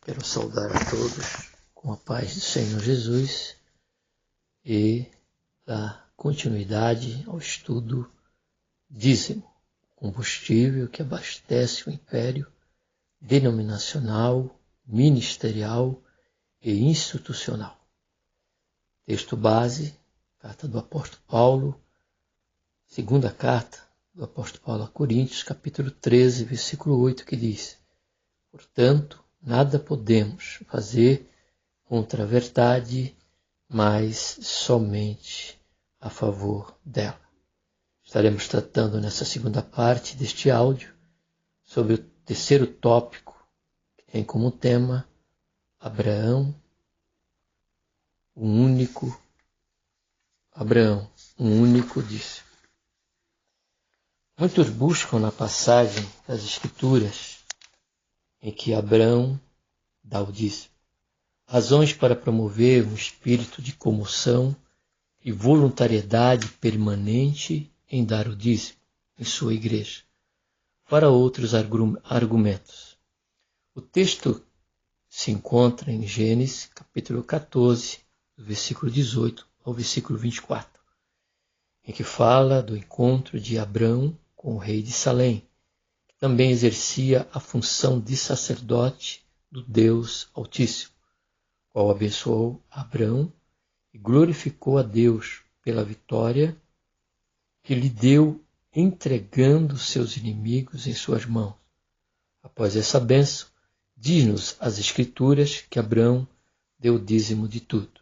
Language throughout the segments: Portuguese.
Quero saudar a todos com a paz do Senhor Jesus e dar continuidade ao estudo dízimo, combustível que abastece o império denominacional, ministerial e institucional. Texto base, carta do apóstolo Paulo, segunda carta do apóstolo Paulo a Coríntios, capítulo 13, versículo 8, que diz: portanto, nada podemos fazer contra a verdade, mas somente a favor dela. Estaremos tratando nessa segunda parte deste áudio sobre o terceiro tópico, que tem como tema Abraão, um único dízimo. Muitos buscam na passagem das Escrituras em que Abraão dá o dízimo razões para promover um espírito de comoção e voluntariedade permanente em dar o dízimo em sua igreja, para outros argumentos. O texto se encontra em Gênesis, capítulo 14, do versículo 18 ao versículo 24, em que fala do encontro de Abrão com o rei de Salém, que também exercia a função de sacerdote do Deus Altíssimo, qual abençoou Abrão e glorificou a Deus pela vitória que lhe deu, entregando seus inimigos em suas mãos. Após essa bênção, diz-nos as Escrituras que Abrão deu o dízimo de tudo.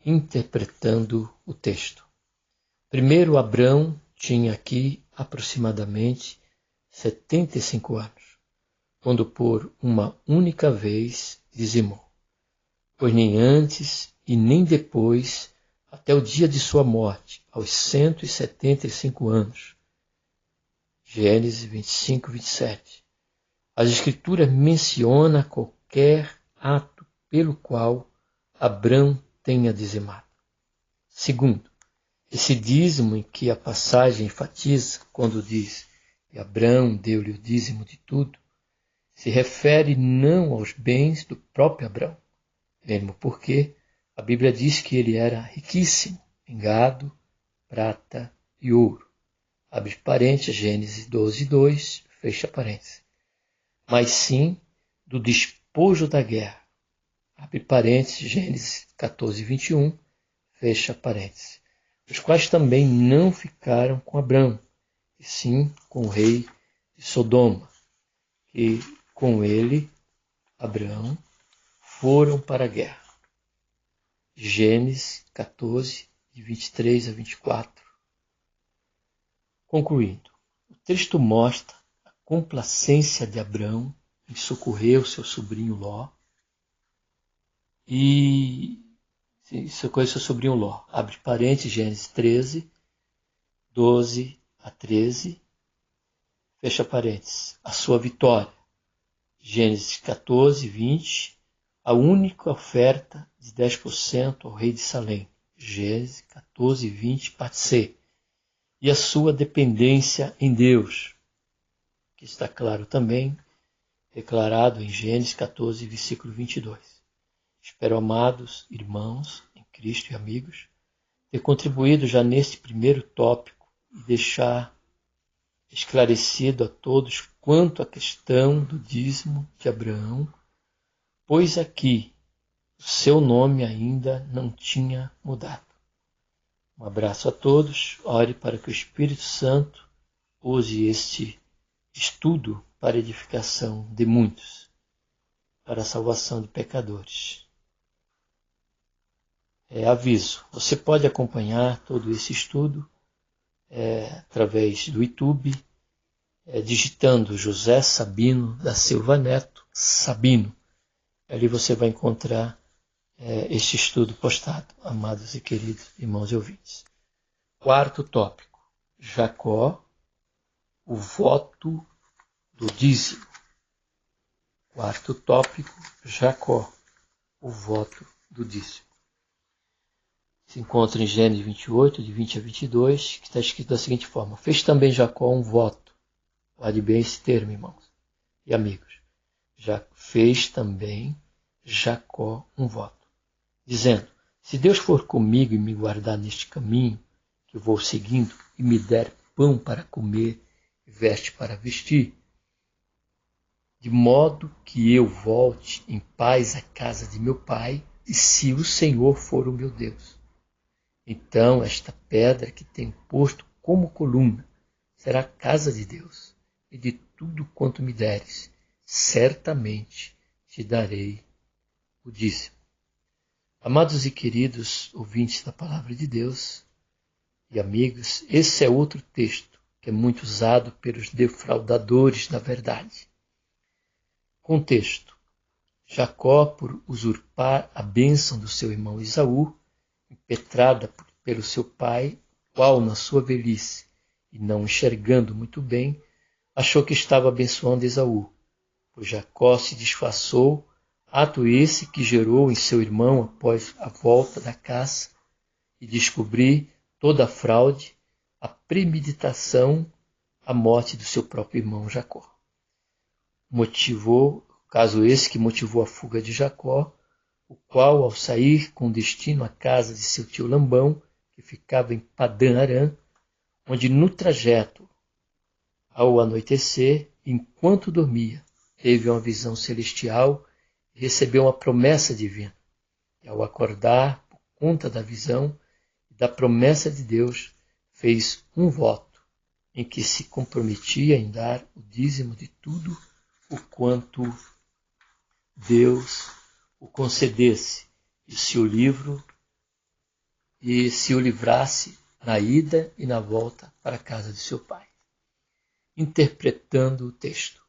Interpretando o texto. Primeiro, Abrão tinha aqui aproximadamente 75 anos, quando por uma única vez dizimou, pois nem antes e nem depois, até o dia de sua morte, aos 175 anos. Gênesis 25, 27. As Escrituras mencionam qualquer ato pelo qual Abrão tenha dizimado. Segundo, esse dízimo em que a passagem enfatiza quando diz que Abrão deu-lhe o dízimo de tudo, se refere não aos bens do próprio Abrão, mesmo porque a Bíblia diz que ele era riquíssimo em gado, prata e ouro. Abre parênteses, Gênesis 12, 2, fecha parênteses. Mas sim do despojo da guerra. Abre parênteses, Gênesis 14, 21, fecha parênteses. Os quais também não ficaram com Abrão, e sim com o rei de Sodoma, que com ele, Abrão, foram para a guerra. Gênesis 14, de 23 a 24. Concluindo, o texto mostra a complacência de Abrão em socorrer o seu sobrinho Ló abre parênteses, Gênesis 13, 12 a 13, fecha parênteses, a sua vitória. Gênesis 14, 20, a única oferta de 10% ao rei de Salém. Gênesis 14, 20, parte C. E a sua dependência em Deus, que está claro também, declarado em Gênesis 14, versículo 22. Espero, amados irmãos em Cristo e amigos, ter contribuído já neste primeiro tópico e deixar esclarecido a todos quanto à questão do dízimo de Abraão, pois aqui o seu nome ainda não tinha mudado. Um abraço a todos, ore para que o Espírito Santo use este estudo para a edificação de muitos, para a salvação de pecadores. Aviso, você pode acompanhar todo esse estudo através do YouTube, digitando José Sabino da Silva Neto, Sabino. Ali você vai encontrar este estudo postado, amados e queridos irmãos e ouvintes. Quarto tópico, Jacó, o voto do dízimo. Quarto tópico, Jacó, o voto do dízimo. Se encontra em Gênesis 28, de 20 a 22, que está escrito da seguinte forma: fez também Jacó um voto. Guarde bem esse termo, irmãos e amigos. já fez também Jacó um voto, dizendo: se Deus for comigo e me guardar neste caminho que vou seguindo, e me der pão para comer e veste para vestir, de modo que eu volte em paz à casa de meu pai, e se o Senhor for o meu Deus. Então esta pedra que tenho posto como coluna será a casa de Deus, e de tudo quanto me deres, certamente te darei o dízimo. Amados e queridos ouvintes da Palavra de Deus e amigos, esse é outro texto que é muito usado pelos defraudadores da verdade. Contexto: Jacó, por usurpar a bênção do seu irmão Esaú, impetrada pelo seu pai, qual na sua velhice, e não enxergando muito bem, achou que estava abençoando Esaú, pois Jacó se disfarçou, ato esse que gerou em seu irmão após a volta da caça, e descobrir toda a fraude, a premeditação, a morte do seu próprio irmão Jacó. Caso esse que motivou a fuga de Jacó, o qual, ao sair com destino à casa de seu tio Labão, que ficava em Padã-Arã, onde no trajeto, ao anoitecer, enquanto dormia, teve uma visão celestial e recebeu uma promessa divina. E ao acordar, por conta da visão e da promessa de Deus, fez um voto em que se comprometia em dar o dízimo de tudo o quanto Deus o concedesse, e se o livrasse na ida e na volta para a casa de seu pai. Interpretando o texto.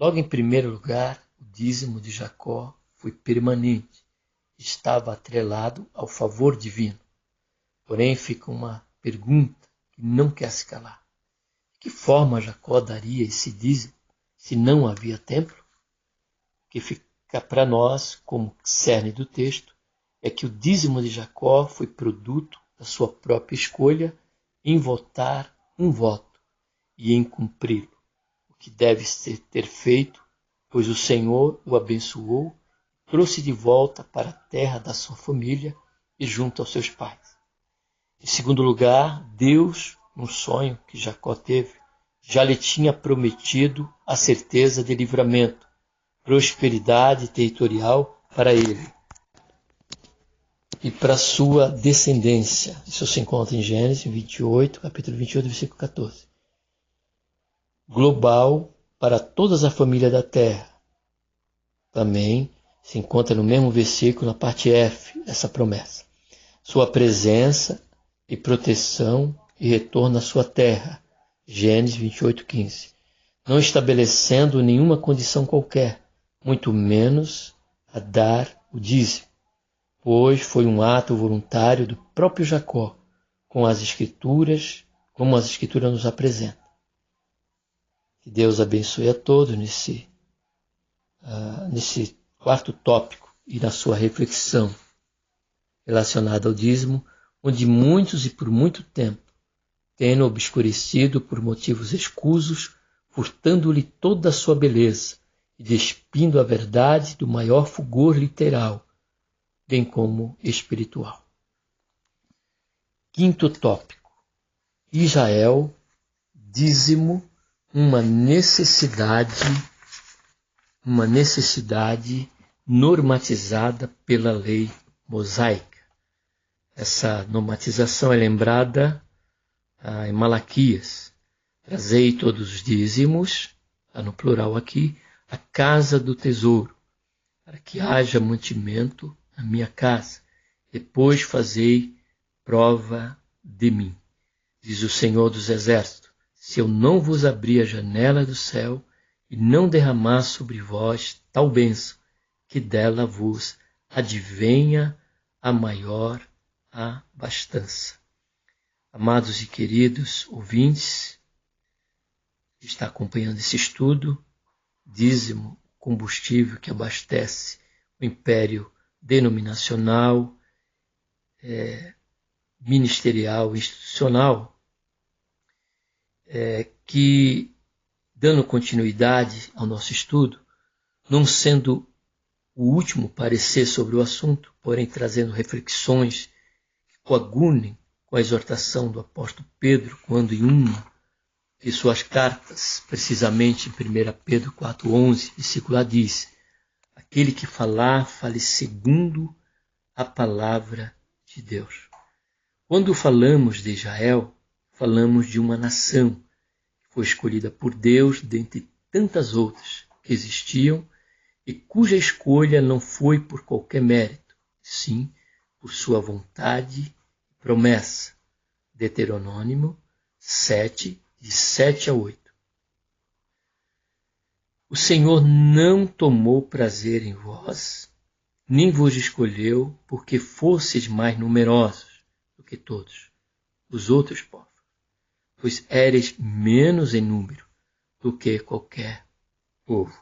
Logo em primeiro lugar, o dízimo de Jacó foi permanente, estava atrelado ao favor divino. Porém, fica uma pergunta que não quer se calar. De que forma Jacó daria esse dízimo se não havia templo? O que fica para nós, como cerne do texto, é que o dízimo de Jacó foi produto da sua própria escolha em votar um voto e em cumpri-lo, o que deve ter feito, pois o Senhor o abençoou, trouxe de volta para a terra da sua família e junto aos seus pais. Em segundo lugar, Deus, num sonho que Jacó teve, já lhe tinha prometido a certeza de livramento, prosperidade territorial para ele e para sua descendência. Isso se encontra em Gênesis 28, capítulo 28, versículo 14. Global para toda a família da terra. Também se encontra no mesmo versículo, na parte F, essa promessa. Sua presença e proteção e retorno à sua terra. Gênesis 28, 15. Não estabelecendo nenhuma condição qualquer, muito menos a dar o dízimo, pois foi um ato voluntário do próprio Jacó, como as Escrituras nos apresentam. Que Deus abençoe a todos nesse quarto tópico e na sua reflexão relacionada ao dízimo, onde muitos e por muito tempo, tendo obscurecido por motivos escusos, furtando-lhe toda a sua beleza, e despindo a verdade do maior fulgor literal, bem como espiritual. Quinto tópico. Israel, dízimo, uma necessidade normatizada pela lei mosaica. Essa normatização é lembrada em Malaquias. Trazei todos os dízimos, no plural aqui, a casa do tesouro, para que haja mantimento na minha casa. Depois fazei prova de mim, diz o Senhor dos Exércitos, se eu não vos abrir a janela do céu e não derramar sobre vós tal bênção, que dela vos advenha a maior abastança. Amados e queridos ouvintes, que está acompanhando esse estudo, dízimo, combustível que abastece o império denominacional, ministerial, institucional, que, dando continuidade ao nosso estudo, não sendo o último parecer sobre o assunto, porém trazendo reflexões que coagunem com a exortação do apóstolo Pedro, quando em uma de suas cartas, precisamente em 1 Pedro 4,11, versículo A, diz: aquele que falar, fale segundo a palavra de Deus. Quando falamos de Israel, falamos de uma nação que foi escolhida por Deus dentre tantas outras que existiam e cuja escolha não foi por qualquer mérito, sim por sua vontade e promessa. Deuteronômio 7, de 7 a 8. O Senhor não tomou prazer em vós, nem vos escolheu porque fosseis mais numerosos do que todos os outros povos, pois éreis menos em número do que qualquer povo.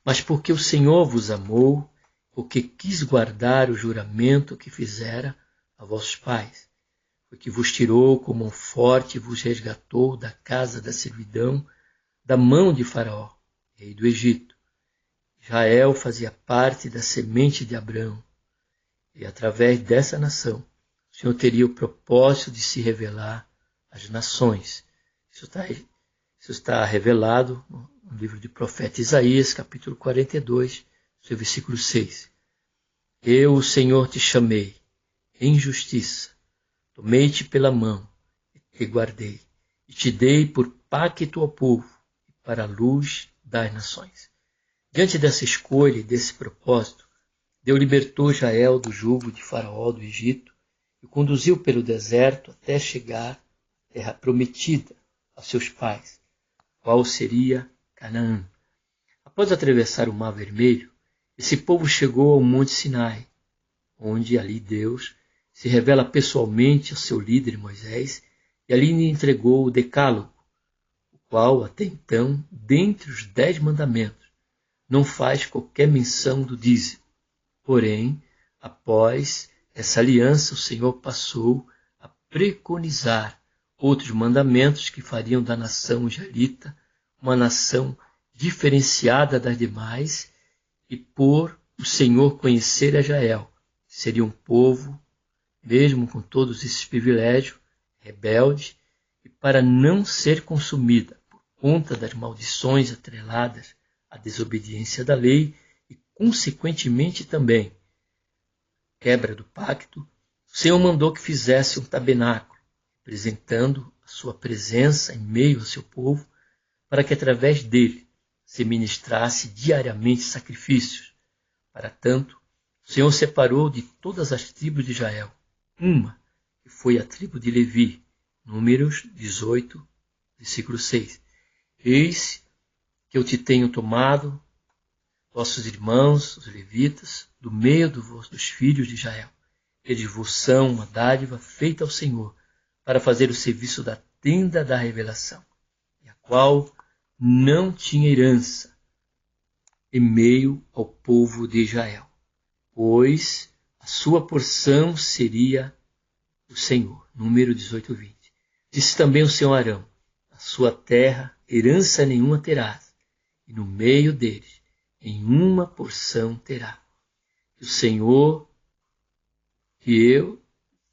Mas porque o Senhor vos amou, porque quis guardar o juramento que fizera a vossos pais, porque vos tirou com mão forte e vos resgatou da casa da servidão, da mão de Faraó, rei do Egito. Israel fazia parte da semente de Abraão, e através dessa nação, o Senhor teria o propósito de se revelar às nações. Isso está revelado no livro do profeta Isaías, capítulo 42, seu versículo 6. Eu, o Senhor, te chamei em justiça, tomei-te pela mão e te guardei, e te dei por pacto ao povo e para a luz das nações. Diante dessa escolha e desse propósito, Deus libertou Israel do jugo de Faraó do Egito e o conduziu pelo deserto até chegar à terra prometida a seus pais, qual seria Canaã. Após atravessar o Mar Vermelho, esse povo chegou ao Monte Sinai, onde ali Deus se revela pessoalmente ao seu líder Moisés e ali lhe entregou o Decálogo, o qual até então, dentre os 10 mandamentos, não faz qualquer menção do dízimo. Porém, após essa aliança, o Senhor passou a preconizar outros mandamentos que fariam da nação israelita uma nação diferenciada das demais e por o Senhor conhecer a Israel, seria um povo, mesmo com todos esses privilégios, rebelde, e para não ser consumida por conta das maldições atreladas à desobediência da lei e, consequentemente, também quebra do pacto, o Senhor mandou que fizesse um tabernáculo, representando a sua presença em meio ao seu povo, para que através dele se ministrasse diariamente sacrifícios. Para tanto, o Senhor separou de todas as tribos de Israel uma, que foi a tribo de Levi, Números 18, versículo 6. Eis que eu te tenho tomado, vossos irmãos, os levitas, do meio dos filhos de Israel. Eles vos são uma dádiva feita ao Senhor, para fazer o serviço da tenda da revelação, e a qual não tinha herança em meio ao povo de Israel, pois a sua porção seria o Senhor. Número 18, 20. Disse também o Senhor Arão: a sua terra herança nenhuma terás, e no meio deles nenhuma porção terá. O Senhor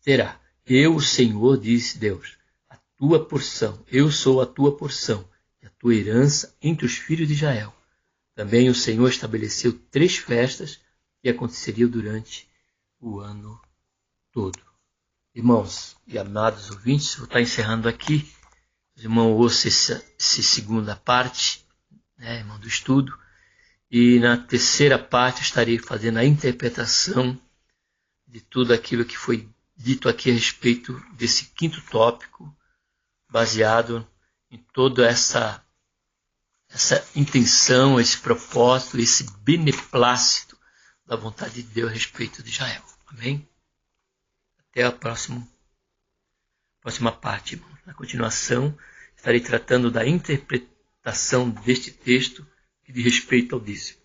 terá. Eu, o Senhor, disse Deus, a tua porção, eu sou a tua porção, e a tua herança entre os filhos de Israel. Também o Senhor estabeleceu 3 festas que aconteceriam durante o ano todo. Irmãos e amados ouvintes, vou estar encerrando aqui. Os irmãos ouçam essa segunda parte, irmão, do estudo. E na terceira parte estarei fazendo a interpretação de tudo aquilo que foi dito aqui a respeito desse 5º tópico, baseado em toda essa intenção, esse propósito, esse beneplácito da vontade de Deus a respeito de Israel. Amém? Até a próxima parte, irmão. Na continuação, estarei tratando da interpretação deste texto que diz respeito ao dízimo.